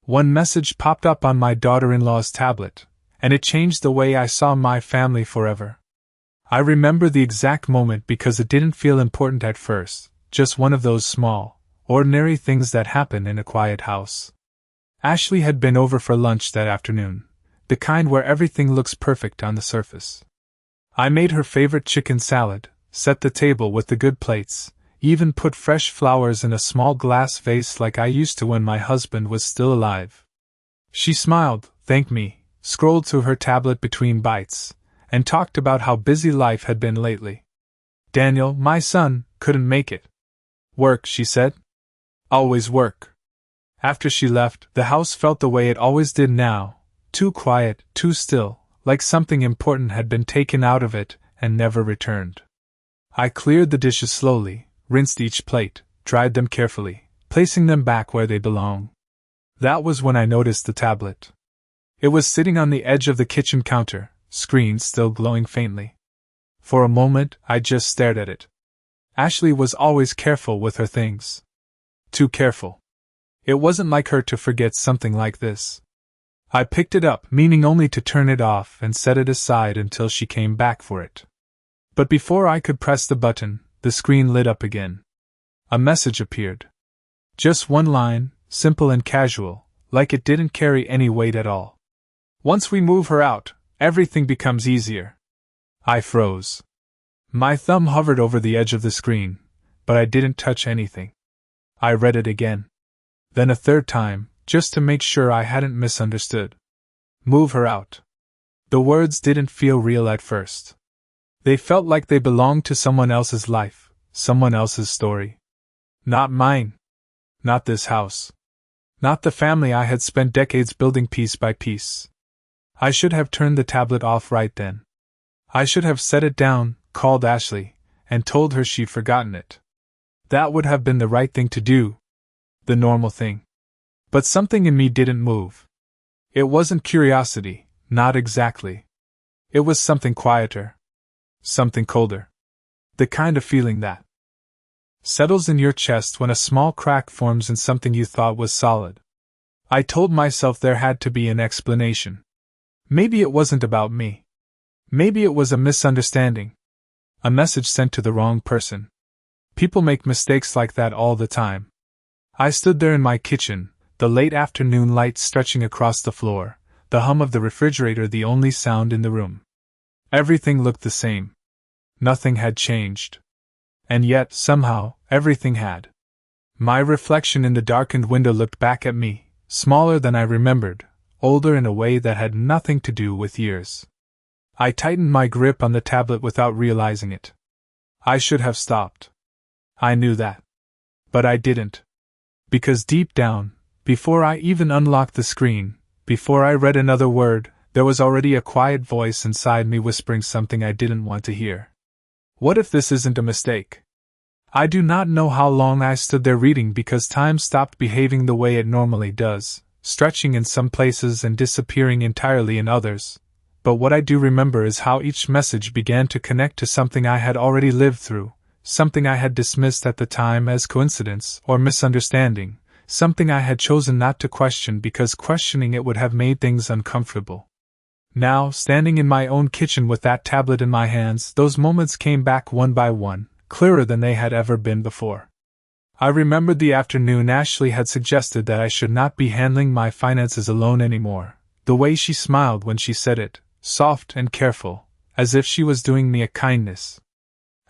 One message popped up on my daughter-in-law's tablet, and it changed the way I saw my family forever. I remember the exact moment because it didn't feel important at first, just one of those small, ordinary things that happen in a quiet house. Ashley had been over for lunch that afternoon, the kind where everything looks perfect on the surface. I made her favorite chicken salad, set the table with the good plates, even put fresh flowers in a small glass vase like I used to when my husband was still alive. She smiled, thanked me, scrolled through her tablet between bites, and talked about how busy life had been lately. Daniel, my son, couldn't make it. Work, she said. Always work. After she left, the house felt the way it always did now, too quiet, too still, like something important had been taken out of it and never returned. I cleared the dishes slowly, rinsed each plate, dried them carefully, placing them back where they belong. That was when I noticed the tablet. It was sitting on the edge of the kitchen counter, screen still glowing faintly. For a moment, I just stared at it. Ashley was always careful with her things. Too careful. It wasn't like her to forget something like this. I picked it up, meaning only to turn it off and set it aside until she came back for it. But before I could press the button, the screen lit up again. A message appeared. Just one line, simple and casual, like it didn't carry any weight at all. Once we move her out, everything becomes easier. I froze. My thumb hovered over the edge of the screen, but I didn't touch anything. I read it again. Then a third time, just to make sure I hadn't misunderstood. Move her out. The words didn't feel real at first. They felt like they belonged to someone else's life, someone else's story. Not mine. Not this house. Not the family I had spent decades building piece by piece. I should have turned the tablet off right then. I should have set it down, called Ashley, and told her she'd forgotten it. That would have been the right thing to do. The normal thing. But something in me didn't move. It wasn't curiosity, not exactly. It was something quieter. Something colder. The kind of feeling that settles in your chest when a small crack forms in something you thought was solid. I told myself there had to be an explanation. Maybe it wasn't about me. Maybe it was a misunderstanding. A message sent to the wrong person. People make mistakes like that all the time. I stood there in my kitchen, the late afternoon light stretching across the floor, the hum of the refrigerator the only sound in the room. Everything looked the same. Nothing had changed. And yet, somehow, everything had. My reflection in the darkened window looked back at me, smaller than I remembered, older in a way that had nothing to do with years. I tightened my grip on the tablet without realizing it. I should have stopped. I knew that. But I didn't. Because deep down, before I even unlocked the screen, before I read another word, there was already a quiet voice inside me whispering something I didn't want to hear. What if this isn't a mistake? I do not know how long I stood there reading because time stopped behaving the way it normally does, stretching in some places and disappearing entirely in others. But what I do remember is how each message began to connect to something I had already lived through, something I had dismissed at the time as coincidence or misunderstanding, something I had chosen not to question because questioning it would have made things uncomfortable. Now, standing in my own kitchen with that tablet in my hands, those moments came back one by one, clearer than they had ever been before. I remembered the afternoon Ashley had suggested that I should not be handling my finances alone anymore, the way she smiled when she said it, soft and careful, as if she was doing me a kindness.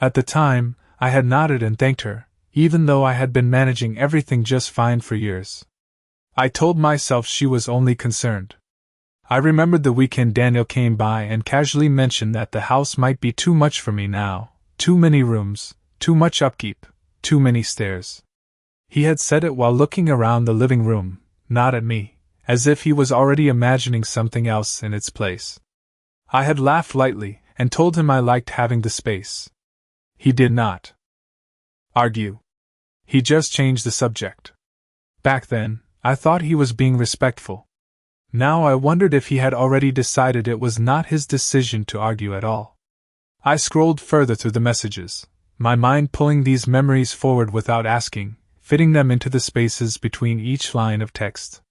At the time, I had nodded and thanked her, even though I had been managing everything just fine for years. I told myself she was only concerned. I remembered the weekend Daniel came by and casually mentioned that the house might be too much for me now, too many rooms, too much upkeep, too many stairs. He had said it while looking around the living room, not at me, as if he was already imagining something else in its place. I had laughed lightly and told him I liked having the space. He did not argue. He just changed the subject. Back then, I thought he was being respectful. Now I wondered if he had already decided it was not his decision to argue at all. I scrolled further through the messages, my mind pulling these memories forward without asking, fitting them into the spaces between each line of text.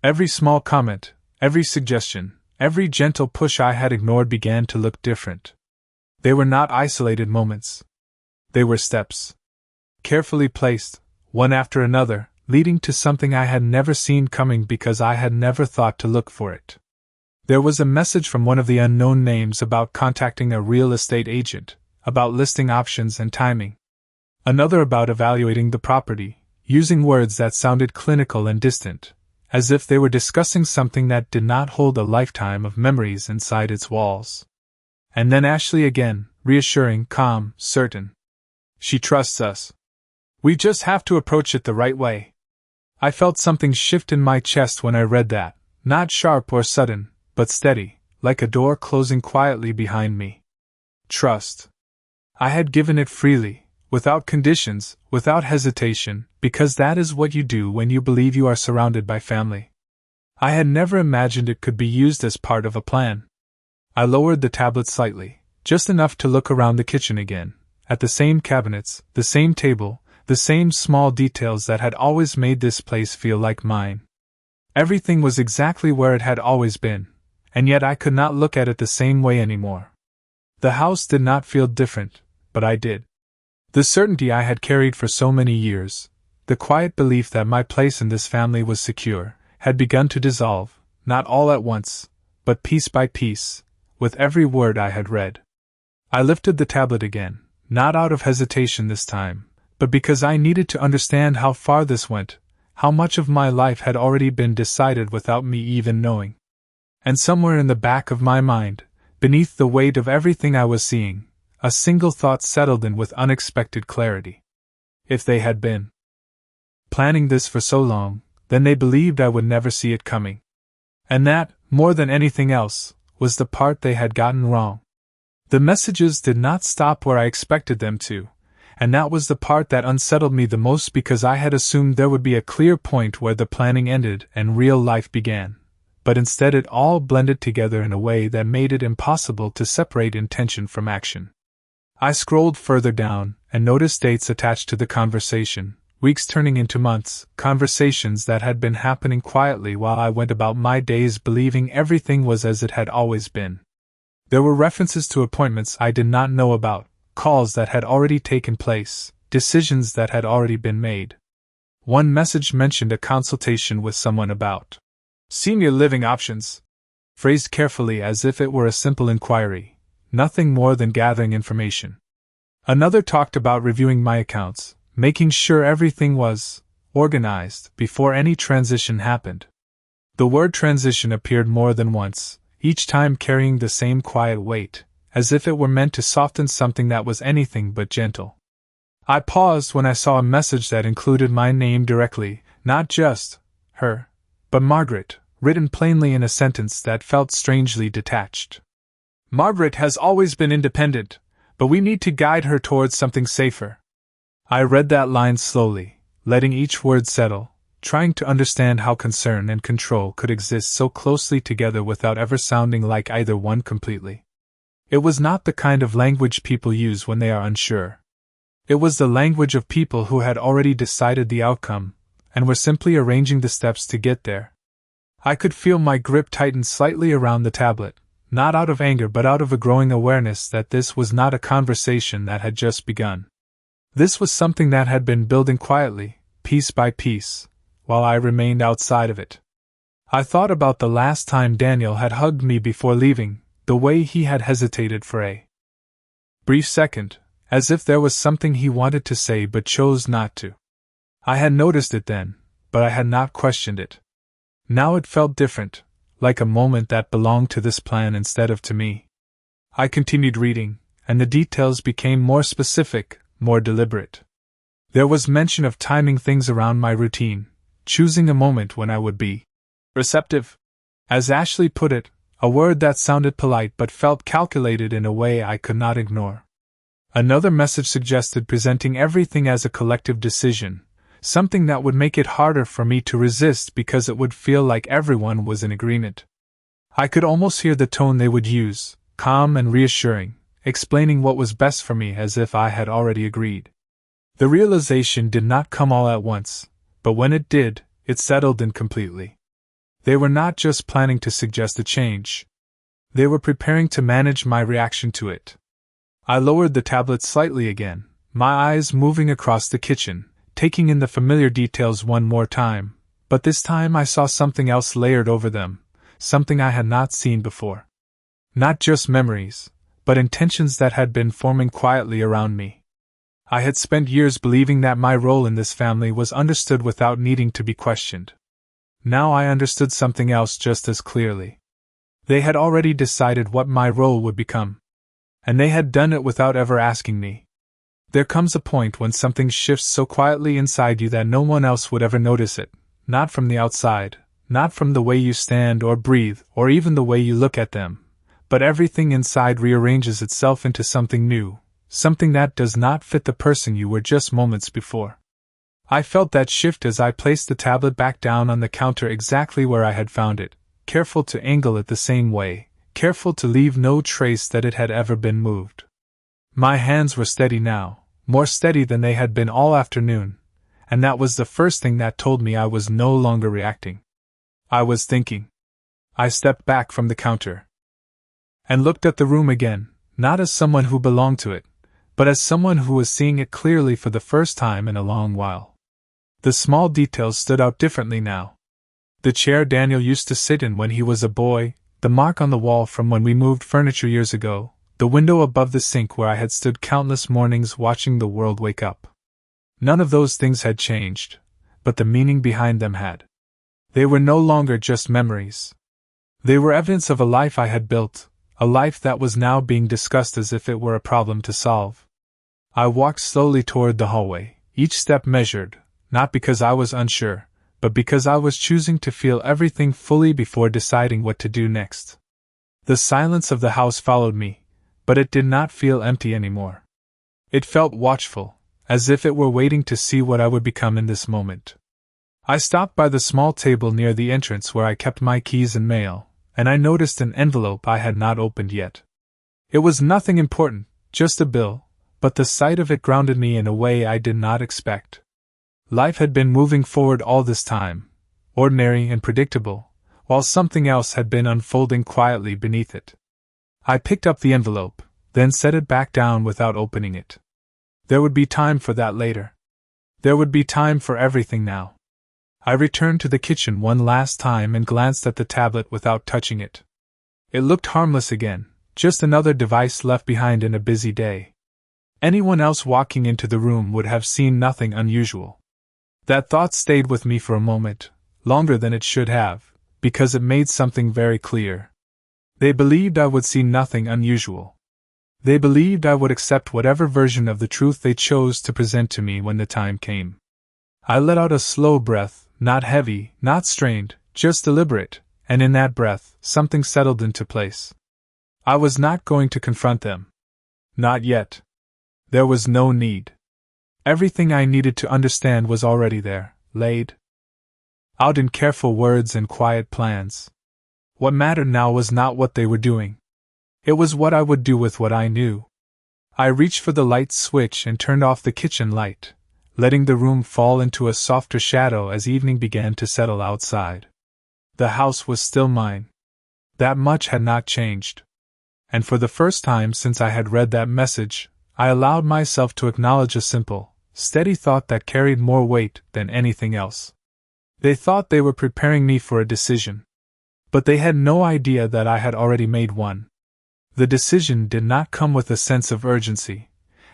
Every small comment, every suggestion, every gentle push I had ignored began to look different. They were not isolated moments. They were steps. Carefully placed, one after another, leading to something I had never seen coming because I had never thought to look for it. There was a message from one of the unknown names about contacting a real estate agent, about listing options and timing. Another about evaluating the property, using words that sounded clinical and distant, as if they were discussing something that did not hold a lifetime of memories inside its walls. And then Ashley again, reassuring, calm, certain. She trusts us. We just have to approach it the right way. I felt something shift in my chest when I read that, not sharp or sudden, but steady, like a door closing quietly behind me. Trust. I had given it freely, without conditions, without hesitation, because that is what you do when you believe you are surrounded by family. I had never imagined it could be used as part of a plan. I lowered the tablet slightly, just enough to look around the kitchen again, at the same cabinets, the same table, the same small details that had always made this place feel like mine. Everything was exactly where it had always been, and yet I could not look at it the same way anymore. The house did not feel different, but I did. The certainty I had carried for so many years, the quiet belief that my place in this family was secure, had begun to dissolve, not all at once, but piece by piece, with every word I had read. I lifted the tablet again, not out of hesitation this time, but because I needed to understand how far this went, how much of my life had already been decided without me even knowing. And somewhere in the back of my mind, beneath the weight of everything I was seeing, a single thought settled in with unexpected clarity. If they had been planning this for so long, then they believed I would never see it coming. And that, more than anything else, was the part they had gotten wrong. The messages did not stop where I expected them to, and that was the part that unsettled me the most because I had assumed there would be a clear point where the planning ended and real life began. But instead it all blended together in a way that made it impossible to separate intention from action. I scrolled further down and noticed dates attached to the conversation, weeks turning into months, conversations that had been happening quietly while I went about my days believing everything was as it had always been. There were references to appointments I did not know about, calls that had already taken place, decisions that had already been made. One message mentioned a consultation with someone about senior living options, phrased carefully as if it were a simple inquiry, nothing more than gathering information. Another talked about reviewing my accounts, making sure everything was organized before any transition happened. The word transition appeared more than once, each time carrying the same quiet weight, as if it were meant to soften something that was anything but gentle. I paused when I saw a message that included my name directly, not just her, but Margaret, written plainly in a sentence that felt strangely detached. Margaret has always been independent, but we need to guide her towards something safer. I read that line slowly, letting each word settle, trying to understand how concern and control could exist so closely together without ever sounding like either one completely. It was not the kind of language people use when they are unsure. It was the language of people who had already decided the outcome, and were simply arranging the steps to get there. I could feel my grip tighten slightly around the tablet, not out of anger but out of a growing awareness that this was not a conversation that had just begun. This was something that had been building quietly, piece by piece, while I remained outside of it. I thought about the last time Daniel had hugged me before leaving, the way he had hesitated for a brief second, as if there was something he wanted to say but chose not to. I had noticed it then, but I had not questioned it. Now it felt different, like a moment that belonged to this plan instead of to me. I continued reading, and the details became more specific, more deliberate. There was mention of timing things around my routine, choosing a moment when I would be receptive. As Ashley put it, a word that sounded polite but felt calculated in a way I could not ignore. Another message suggested presenting everything as a collective decision, something that would make it harder for me to resist because it would feel like everyone was in agreement. I could almost hear the tone they would use, calm and reassuring, explaining what was best for me as if I had already agreed. The realization did not come all at once, but when it did, it settled in completely. They were not just planning to suggest a change. They were preparing to manage my reaction to it. I lowered the tablet slightly again, my eyes moving across the kitchen, taking in the familiar details one more time, but this time I saw something else layered over them, something I had not seen before. Not just memories, but intentions that had been forming quietly around me. I had spent years believing that my role in this family was understood without needing to be questioned. Now I understood something else just as clearly. They had already decided what my role would become. And they had done it without ever asking me. There comes a point when something shifts so quietly inside you that no one else would ever notice it, not from the outside, not from the way you stand or breathe, or even the way you look at them, but everything inside rearranges itself into something new, something that does not fit the person you were just moments before. I felt that shift as I placed the tablet back down on the counter exactly where I had found it, careful to angle it the same way, careful to leave no trace that it had ever been moved. My hands were steady now, more steady than they had been all afternoon, and that was the first thing that told me I was no longer reacting. I was thinking. I stepped back from the counter and looked at the room again, not as someone who belonged to it, but as someone who was seeing it clearly for the first time in a long while. The small details stood out differently now. The chair Daniel used to sit in when he was a boy, the mark on the wall from when we moved furniture years ago, the window above the sink where I had stood countless mornings watching the world wake up. None of those things had changed, but the meaning behind them had. They were no longer just memories. They were evidence of a life I had built, a life that was now being discussed as if it were a problem to solve. I walked slowly toward the hallway, each step measured, not because I was unsure, but because I was choosing to feel everything fully before deciding what to do next. The silence of the house followed me, but it did not feel empty anymore. It felt watchful, as if it were waiting to see what I would become in this moment. I stopped by the small table near the entrance where I kept my keys and mail, and I noticed an envelope I had not opened yet. It was nothing important, just a bill, but the sight of it grounded me in a way I did not expect. Life had been moving forward all this time, ordinary and predictable, while something else had been unfolding quietly beneath it. I picked up the envelope, then set it back down without opening it. There would be time for that later. There would be time for everything now. I returned to the kitchen one last time and glanced at the tablet without touching it. It looked harmless again, just another device left behind in a busy day. Anyone else walking into the room would have seen nothing unusual. That thought stayed with me for a moment, longer than it should have, because it made something very clear. They believed I would see nothing unusual. They believed I would accept whatever version of the truth they chose to present to me when the time came. I let out a slow breath, not heavy, not strained, just deliberate, and in that breath, something settled into place. I was not going to confront them. Not yet. There was no need. Everything I needed to understand was already there, laid out in careful words and quiet plans. What mattered now was not what they were doing. It was what I would do with what I knew. I reached for the light switch and turned off the kitchen light, letting the room fall into a softer shadow as evening began to settle outside. The house was still mine. That much had not changed. And for the first time since I had read that message, I allowed myself to acknowledge a simple, steady thought that carried more weight than anything else. They thought they were preparing me for a decision. But they had no idea that I had already made one. The decision did not come with a sense of urgency,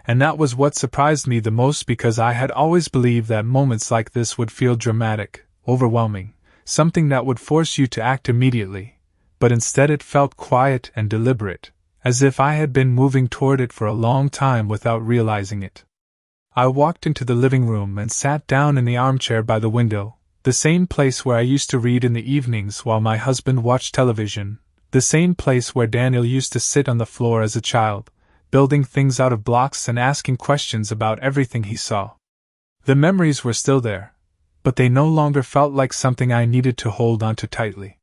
and that was what surprised me the most because I had always believed that moments like this would feel dramatic, overwhelming, something that would force you to act immediately, but instead it felt quiet and deliberate, as if I had been moving toward it for a long time without realizing it. I walked into the living room and sat down in the armchair by the window, the same place where I used to read in the evenings while my husband watched television, the same place where Daniel used to sit on the floor as a child, building things out of blocks and asking questions about everything he saw. The memories were still there, but they no longer felt like something I needed to hold onto tightly.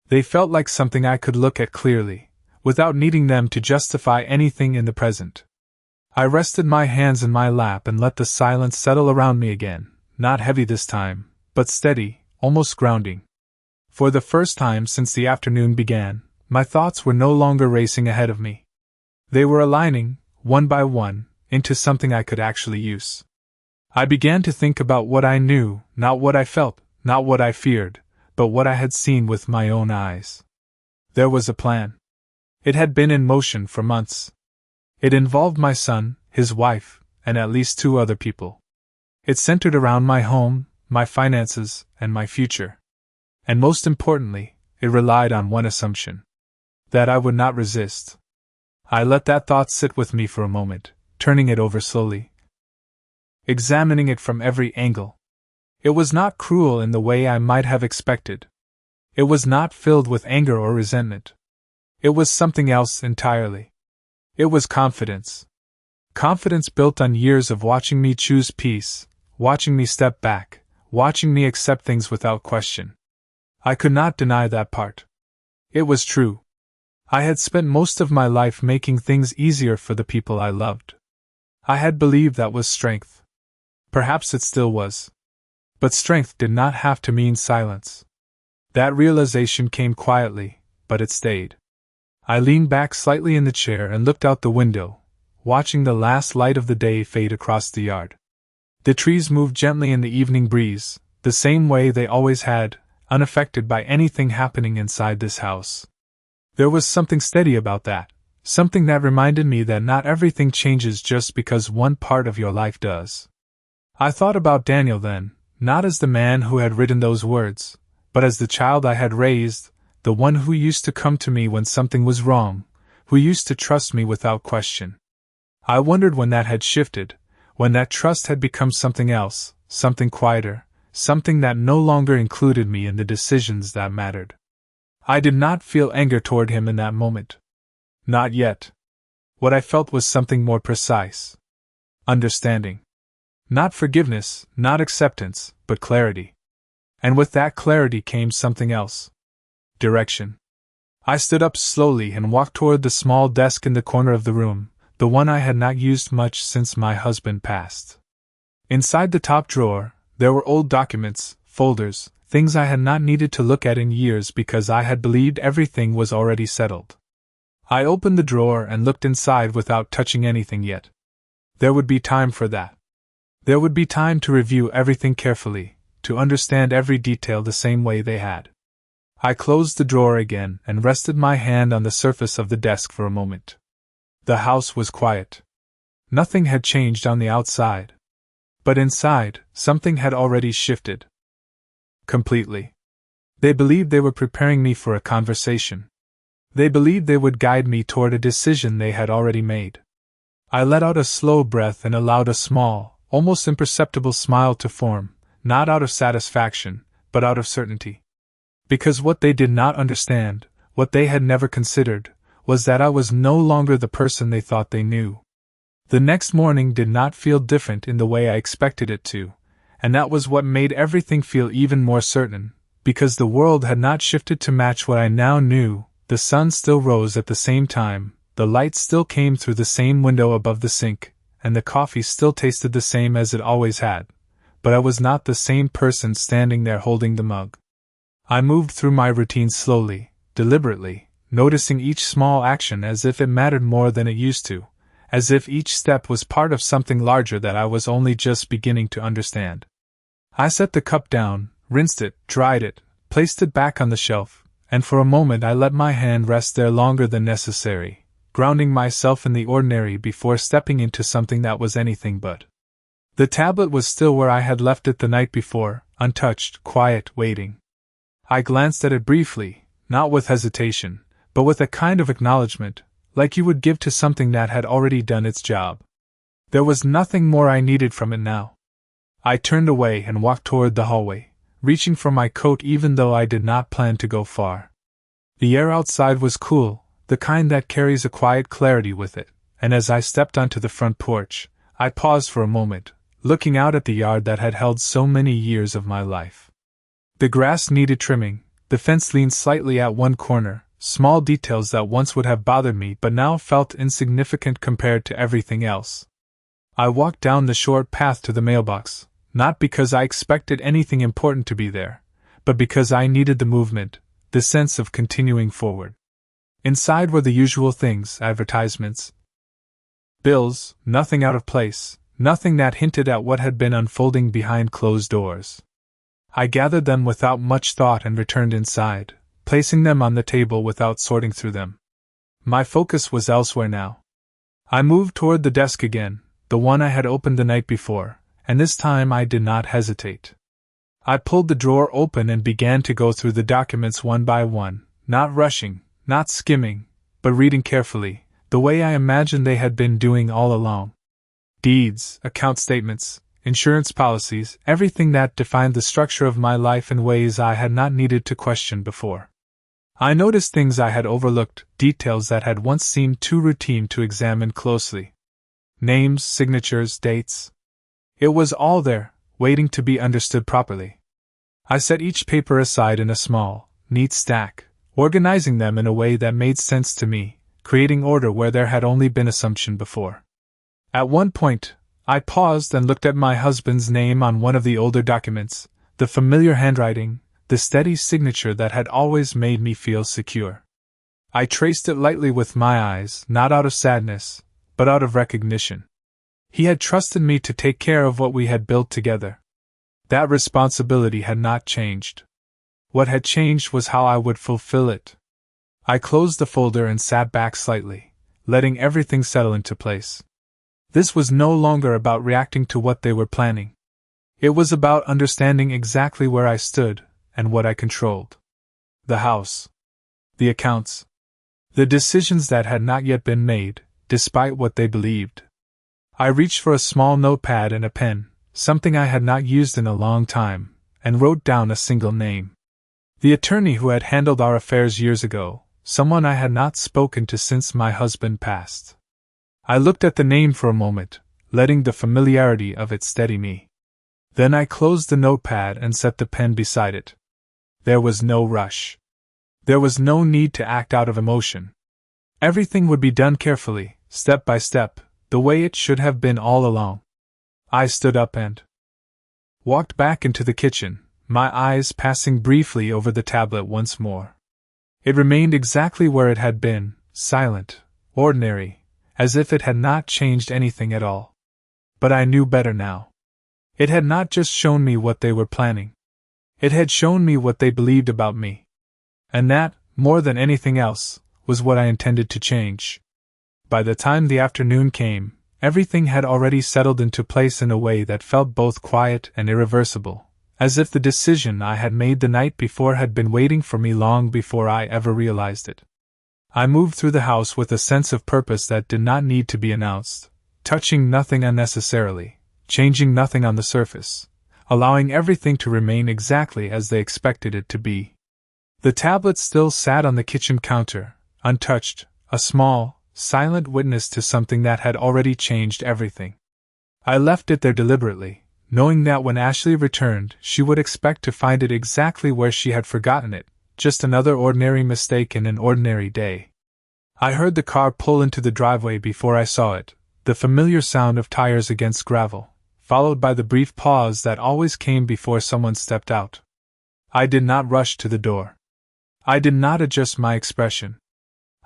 They felt like something I could look at clearly, without needing them to justify anything in the present. I rested my hands in my lap and let the silence settle around me again, not heavy this time, but steady, almost grounding. For the first time since the afternoon began, my thoughts were no longer racing ahead of me. They were aligning, one by one, into something I could actually use. I began to think about what I knew, not what I felt, not what I feared, but what I had seen with my own eyes. There was a plan. It had been in motion for months. It involved my son, his wife, and at least 2 other people. It centered around my home, my finances, and my future. And most importantly, it relied on one assumption: that I would not resist. I let that thought sit with me for a moment, turning it over slowly, examining it from every angle. It was not cruel in the way I might have expected. It was not filled with anger or resentment. It was something else entirely. It was confidence. Confidence built on years of watching me choose peace, watching me step back, watching me accept things without question. I could not deny that part. It was true. I had spent most of my life making things easier for the people I loved. I had believed that was strength. Perhaps it still was. But strength did not have to mean silence. That realization came quietly, but it stayed. I leaned back slightly in the chair and looked out the window, watching the last light of the day fade across the yard. The trees moved gently in the evening breeze, the same way they always had, unaffected by anything happening inside this house. There was something steady about that, something that reminded me that not everything changes just because one part of your life does. I thought about Daniel then, not as the man who had written those words, but as the child I had raised, the one who used to come to me when something was wrong, who used to trust me without question. I wondered when that had shifted, when that trust had become something else, something quieter, something that no longer included me in the decisions that mattered. I did not feel anger toward him in that moment. Not yet. What I felt was something more precise. Understanding. Not forgiveness, not acceptance, but clarity. And with that clarity came something else. Direction. I stood up slowly and walked toward the small desk in the corner of the room, the one I had not used much since my husband passed. Inside the top drawer, there were old documents, folders, things I had not needed to look at in years because I had believed everything was already settled. I opened the drawer and looked inside without touching anything yet. There would be time for that. There would be time to review everything carefully, to understand every detail the same way they had. I closed the drawer again and rested my hand on the surface of the desk for a moment. The house was quiet. Nothing had changed on the outside. But inside, something had already shifted. Completely. They believed they were preparing me for a conversation. They believed they would guide me toward a decision they had already made. I let out a slow breath and allowed a small, almost imperceptible smile to form, not out of satisfaction, but out of certainty. Because what they did not understand, what they had never considered, was that I was no longer the person they thought they knew. The next morning did not feel different in the way I expected it to, and that was what made everything feel even more certain, because the world had not shifted to match what I now knew. The sun still rose at the same time, the light still came through the same window above the sink, and the coffee still tasted the same as it always had, but I was not the same person standing there holding the mug. I moved through my routine slowly, deliberately, noticing each small action as if it mattered more than it used to, as if each step was part of something larger that I was only just beginning to understand. I set the cup down, rinsed it, dried it, placed it back on the shelf, and for a moment I let my hand rest there longer than necessary, grounding myself in the ordinary before stepping into something that was anything but. The tablet was still where I had left it the night before, untouched, quiet, waiting. I glanced at it briefly, not with hesitation, but with a kind of acknowledgement, like you would give to something that had already done its job. There was nothing more I needed from it now. I turned away and walked toward the hallway, reaching for my coat even though I did not plan to go far. The air outside was cool, the kind that carries a quiet clarity with it, and as I stepped onto the front porch, I paused for a moment, looking out at the yard that had held so many years of my life. The grass needed trimming, the fence leaned slightly at one corner, small details that once would have bothered me but now felt insignificant compared to everything else. I walked down the short path to the mailbox, not because I expected anything important to be there, but because I needed the movement, the sense of continuing forward. Inside were the usual things: advertisements, bills, nothing out of place, nothing that hinted at what had been unfolding behind closed doors. I gathered them without much thought and returned inside, placing them on the table without sorting through them. My focus was elsewhere now. I moved toward the desk again, the one I had opened the night before, and this time I did not hesitate. I pulled the drawer open and began to go through the documents one by one, not rushing, not skimming, but reading carefully, the way I imagined they had been doing all along. Deeds, account statements, insurance policies, everything that defined the structure of my life in ways I had not needed to question before. I noticed things I had overlooked, details that had once seemed too routine to examine closely. Names, signatures, dates. It was all there, waiting to be understood properly. I set each paper aside in a small, neat stack, organizing them in a way that made sense to me, creating order where there had only been assumption before. At one point, I paused and looked at my husband's name on one of the older documents, the familiar handwriting, the steady signature that had always made me feel secure. I traced it lightly with my eyes, not out of sadness, but out of recognition. He had trusted me to take care of what we had built together. That responsibility had not changed. What had changed was how I would fulfill it. I closed the folder and sat back slightly, letting everything settle into place. This was no longer about reacting to what they were planning. It was about understanding exactly where I stood and what I controlled. The house. The accounts. The decisions that had not yet been made, despite what they believed. I reached for a small notepad and a pen, something I had not used in a long time, and wrote down a single name. The attorney who had handled our affairs years ago, someone I had not spoken to since my husband passed. I looked at the name for a moment, letting the familiarity of it steady me. Then I closed the notepad and set the pen beside it. There was no rush. There was no need to act out of emotion. Everything would be done carefully, step by step, the way it should have been all along. I stood up and walked back into the kitchen, my eyes passing briefly over the tablet once more. It remained exactly where it had been, silent, ordinary, as if it had not changed anything at all. But I knew better now. It had not just shown me what they were planning. It had shown me what they believed about me. And that, more than anything else, was what I intended to change. By the time the afternoon came, everything had already settled into place in a way that felt both quiet and irreversible, as if the decision I had made the night before had been waiting for me long before I ever realized it. I moved through the house with a sense of purpose that did not need to be announced, touching nothing unnecessarily, changing nothing on the surface, allowing everything to remain exactly as they expected it to be. The tablet still sat on the kitchen counter, untouched, a small, silent witness to something that had already changed everything. I left it there deliberately, knowing that when Ashley returned, she would expect to find it exactly where she had forgotten it, just another ordinary mistake in an ordinary day. I heard the car pull into the driveway before I saw it, the familiar sound of tires against gravel, followed by the brief pause that always came before someone stepped out. I did not rush to the door. I did not adjust my expression.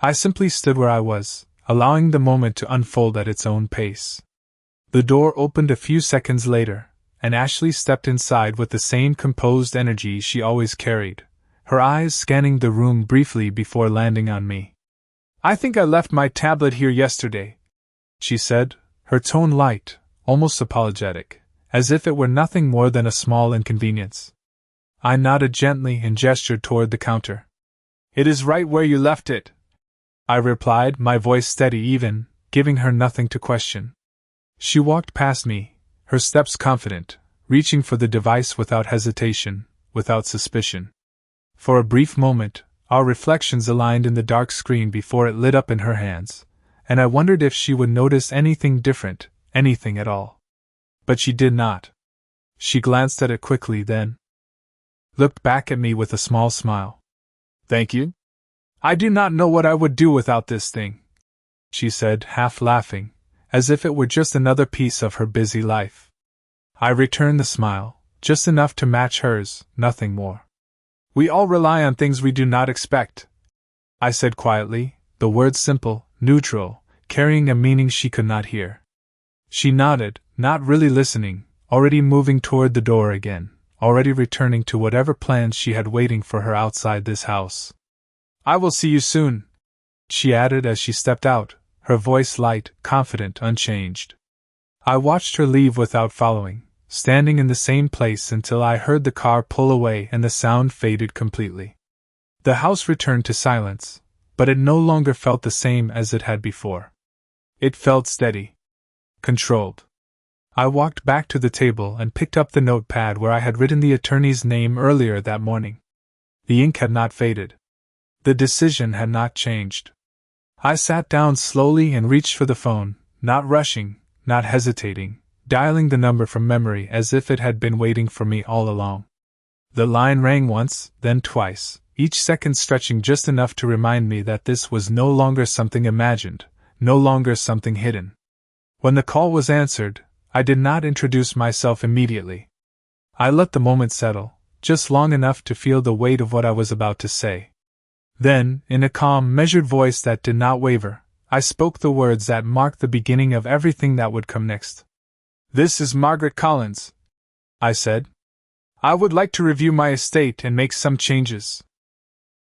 I simply stood where I was, allowing the moment to unfold at its own pace. The door opened a few seconds later, and Ashley stepped inside with the same composed energy she always carried, her eyes scanning the room briefly before landing on me. "I think I left my tablet here yesterday," she said, her tone light, almost apologetic, as if it were nothing more than a small inconvenience. I nodded gently and gestured toward the counter. "It is right where you left it," I replied, my voice steady even, giving her nothing to question. She walked past me, her steps confident, reaching for the device without hesitation, without suspicion. For a brief moment, our reflections aligned in the dark screen before it lit up in her hands, and I wondered if she would notice anything different, anything at all. But she did not. She glanced at it quickly, then looked back at me with a small smile. "Thank you. I do not know what I would do without this thing," she said, half laughing, as if it were just another piece of her busy life. I returned the smile, just enough to match hers, nothing more. We all rely on things we do not expect, I said quietly, the words simple, neutral, carrying a meaning she could not hear. She nodded, not really listening, already moving toward the door again, already returning to whatever plans she had waiting for her outside this house. I will see you soon, she added as she stepped out, her voice light, confident, unchanged. I watched her leave without following, standing in the same place until I heard the car pull away and the sound faded completely. The house returned to silence, but it no longer felt the same as it had before. It felt steady, controlled. I walked back to the table and picked up the notepad where I had written the attorney's name earlier that morning. The ink had not faded. The decision had not changed. I sat down slowly and reached for the phone, not rushing, not hesitating, dialing the number from memory as if it had been waiting for me all along. The line rang once, then twice, each second stretching just enough to remind me that this was no longer something imagined, no longer something hidden. When the call was answered, I did not introduce myself immediately. I let the moment settle, just long enough to feel the weight of what I was about to say. Then, in a calm, measured voice that did not waver, I spoke the words that marked the beginning of everything that would come next. "This is Margaret Collins," I said. "I would like to review my estate and make some changes."